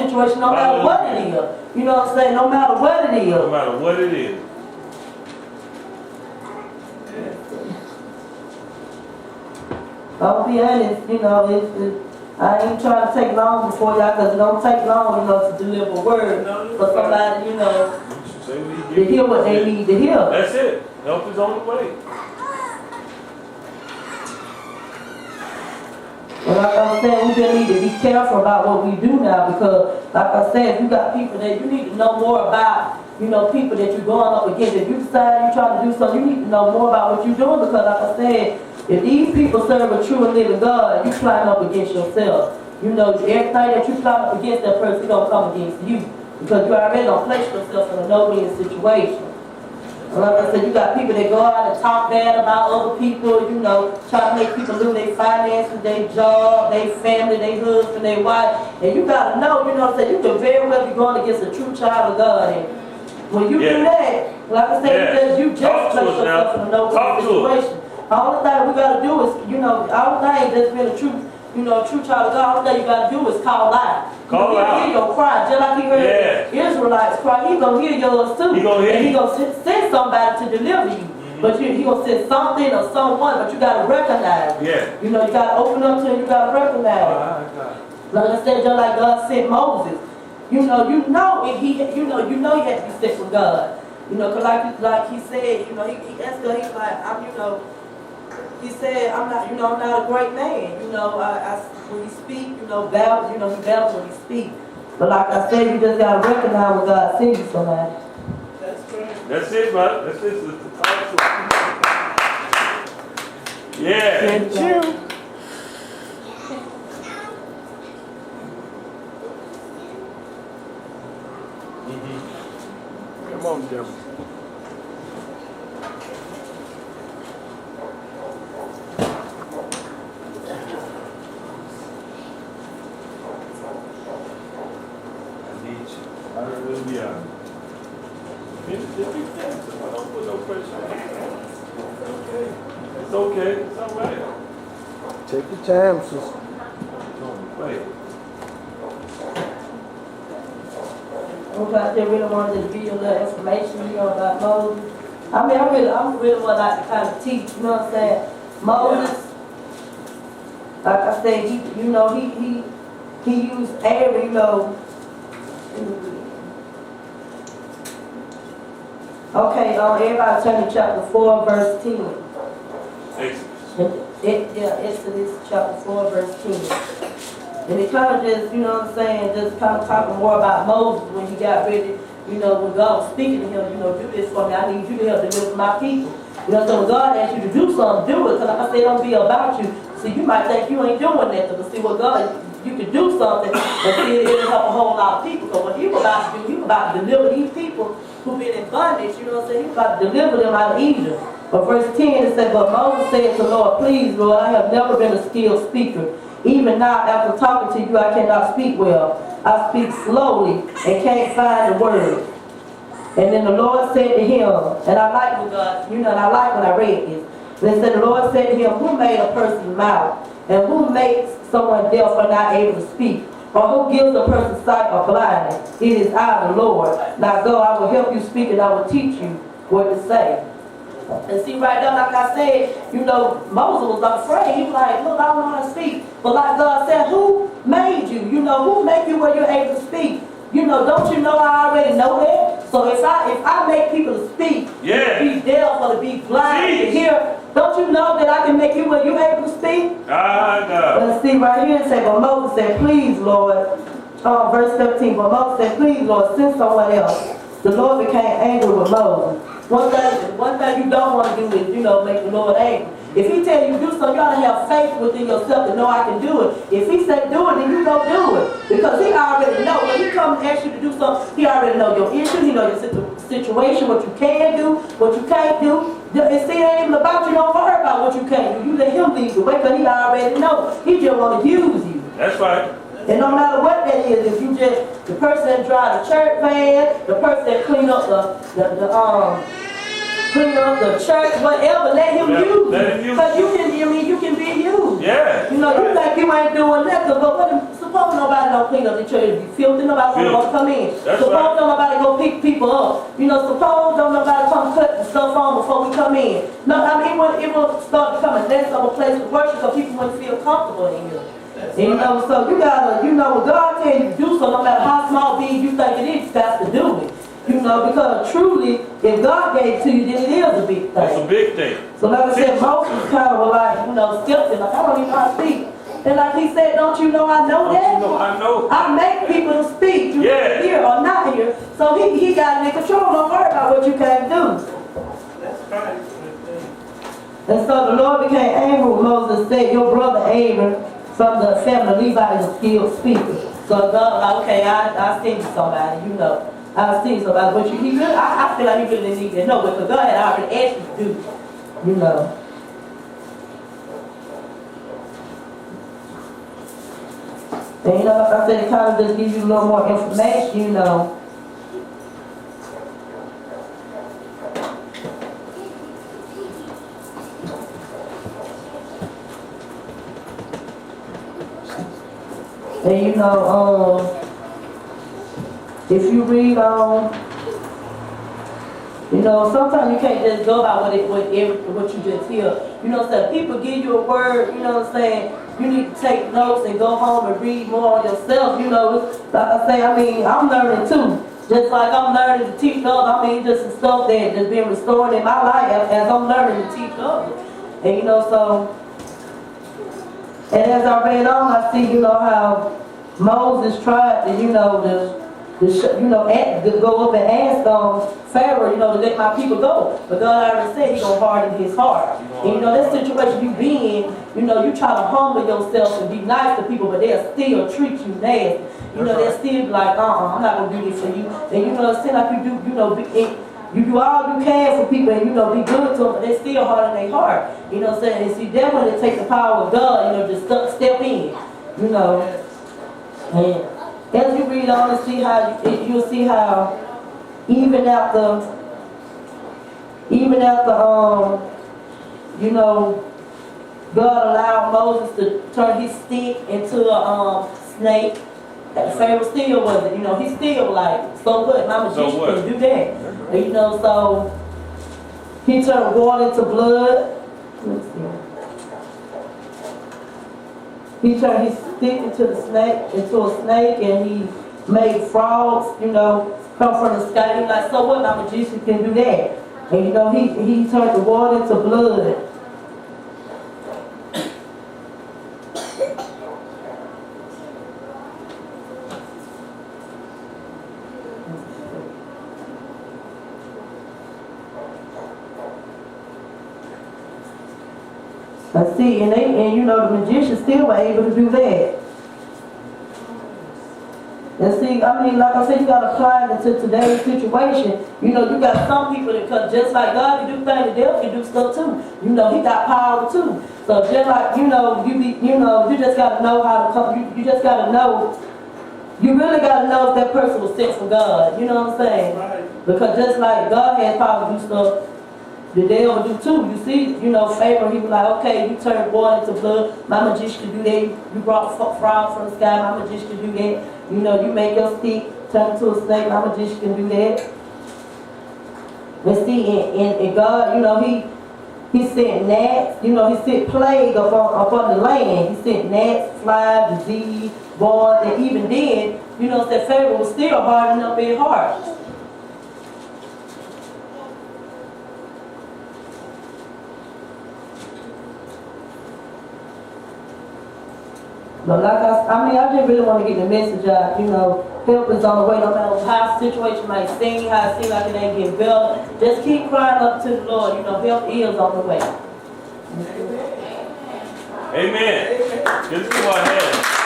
situation, no matter what it is. You know what I'm saying? No matter what it is. No matter what it is. I'll be honest, you know, I ain't trying to take long before y'all, because it don't take long, you know, to deliver a word for somebody, you know, to hear what they need to hear. That's it. Help is on the way. But like I said, we just need to be careful about what we do now, because like I said, you got people that you need to know more about, you know, people that you're going up against. If you decide you're trying to do something, you need to know more about what you're doing, because like I said, if these people serve a true and living God, you climb up against yourself. You know, everything that you climb up against that person, it's gonna come against you, because you already gonna place yourself in a no-win situation. And like I said, you got people that go out and talk bad about other people, you know, try to make people lose their finances, their job, their family, their husband, their wife. And you gotta know, you know what I'm saying, you could very well be going against a true child of God. And when you do that, like I said, you just place yourself in a no-win situation. All the thing we gotta do is, you know, all the thing that's been a true, you know, true child of God, all the thing you gotta do is call out. Call out. Hear your cry, just like he heard Israelites cry. He gonna hear yours too. He gonna hear. And he gonna send somebody to deliver you. But he gonna send something or someone, but you gotta recognize it. Yeah. You know, you gotta open up to it, you gotta recognize it. Like I said, just like God sent Moses. You know, if he, you know he had to be sent from God. You know, cause like he said, you know, he asked God, he's like, he said, I'm not a great man. You know, when he speak, you know, he battles when he speak. But like I said, you just gotta recognize when God sends you somebody. That's right. That's it, bud. That's it. Yeah. Thank you. Come on, Jim. Hallelujah. I don't put no pressure on you. It's okay. It's all right. Take your time, sister. Wait. I really wanted to give you a little information, you know, about Moses. I mean, I really would like to kind of teach, you know what I'm saying? Moses, like I said, he used Aaron, you know. Okay, everybody turn to chapter 4, verse 10. Exodus chapter 4, verse 10. And it kind of just, you know what I'm saying, just kind of talking more about Moses when he got ready, you know, when God was speaking to him, you know, do this for me, I need you to help deliver my people. You know, so when God asks you to do something, do it. Because like I said, don't be about you. See, you might think you ain't doing nothing, but see what God, you can do something, and see it'll help a whole lot of people. Because what he was about to do, he was about to deliver these people who've been in bondage, you know what I'm saying, he was about to deliver them out of Egypt. But verse 10, it said, but Moses said to the Lord, please, Lord, I have never been a skilled speaker. Even now, after talking to you, I cannot speak well. I speak slowly and can't find the word. And then the Lord said to him, and I like when God, you know, and I like when I read this. And it said, the Lord said to him, who made a person's mouth? And who makes someone deaf or not able to speak? Or who gives a person sight or blindness? It is I, the Lord. Now go, I will help you speak, and I will teach you what to say. And see, right now, like I said, you know, Moses was afraid. He was like, look, I don't know how to speak. But like God said, who made you? You know, who made you where you're able to speak? You know, don't you know I already know that? So if I make people to speak, to be deaf or to be blind, to hear, don't you know that I can make you where you're able to speak? Let's see right here, it says, but Moses said, please, Lord. Verse 17, but Moses said, please, Lord, send someone else. The Lord became angry with Moses. One thing you don't want to do is, you know, make the Lord angry. If he tell you to do something, you ought to have faith within yourself to know I can do it. If he say do it, then you go do it. Because he already know. When he comes and asks you to do something, he already know your issues, he know your situation, what you can do, what you can't do. And see, it ain't even about you, don't worry about what you can't do. You let him lead the way, because he already know. He just want to use you. That's right. And no matter what that is, if you just, the person that drive the church van, the person that clean up the church, whatever, let him use you. Because you can be used. Yeah. You know, you think you ain't doing nothing, but what if suppose nobody don't clean up the church, it be filthy, nobody want to come in. That's Suppose right. don't nobody go pick people up. You know, suppose don't nobody come cut the stuff on before we come in. No, I mean, it will start becoming less of a place to worship because people wouldn't feel comfortable in here. And, you know, so you gotta, you know, when God tell you to do something, no matter how small, big you think it is, you got to do it. You know, because truly, if God gave it to you, then it is a big thing. That's a big thing. So like I said, Moses kind of was like, you know, skeptic, like, I don't even know how to speak. And like he said, don't you know I know that? You know, I know. I make people to speak, you Yeah. here or not here. So he got it in control, don't worry about what you can't do. That's right. And so the Lord became angry with Moses and said, your brother Aaron from the family of Levi is a skilled speaker. So God, like, okay, I send you somebody, you know. I see somebody, but he really, I feel like he really didn't need to know, because God had already asked you to do, you know. And you know, like I said, it kind of just gives you a little more information, you know. And you know, if you read on, you know, sometimes you can't just go by what you just hear. You know what I'm saying? People give you a word, you know what I'm saying? You need to take notes and go home and read more on yourself, you know. Like I say, I mean, I'm learning too. Just like I'm learning to teach others, I mean, just the stuff that has been restored in my life as I'm learning to teach others. And you know, so, and as I read on, I see, you know, how Moses tried to, you know, to go up and ask Pharaoh, you know, to let my people go. But God already said He's gonna harden his heart. And you know, that situation you be in, you know, you try to humble yourself and be nice to people, but they'll still treat you nasty. You know, they'll still be like, I'm not gonna do this for you. And you know, it seems like you do, you know, you do all you can for people and, you know, be good to them, but they still harden their heart. You know what I'm saying? And see, that's when it takes the power of God, you know, just step in, you know. And as you read on and see how, you'll see how even after, you know, God allowed Moses to turn his stick into a snake. Pharaoh still wasn't, you know, he still like, so what? My magician can do that. And, you know, so he turned water into blood. Let's see. He turned his stick into a snake, and he made frogs, you know, come from the sky. He's like, so what? My magician can do that. And you know, he turned the water into blood. I see, and you know, the magicians still were able to do that. And see, I mean, like I said, you got to apply it to today's situation. You know, you got some people that, cause just like God can do things, the devil can do stuff too. You know, he got power too. So just like, you know, you just got to know how to come, you just got to know, you really got to know if that person was sent from God. You know what I'm saying? Right. Because just like God has power to do stuff, the devil do too. You see, you know, Pharaoh, he was like, okay, you turned water into blood, my magician can do that. You brought frogs from the sky, my magician can do that. You know, you make your stick turn into a snake, my magician can do that. But see, and God, you know, he sent gnats, you know, he sent plague upon the land. He sent gnats, flies, disease, boils, and even then, you know, that Pharaoh was still hardening up his heart. But like I just really want to get the message out, you know, help is on the way, no matter how the situation might seem, how it seems like it ain't getting better. Just keep crying up to the Lord, you know, help is on the way. Amen. This is what I had.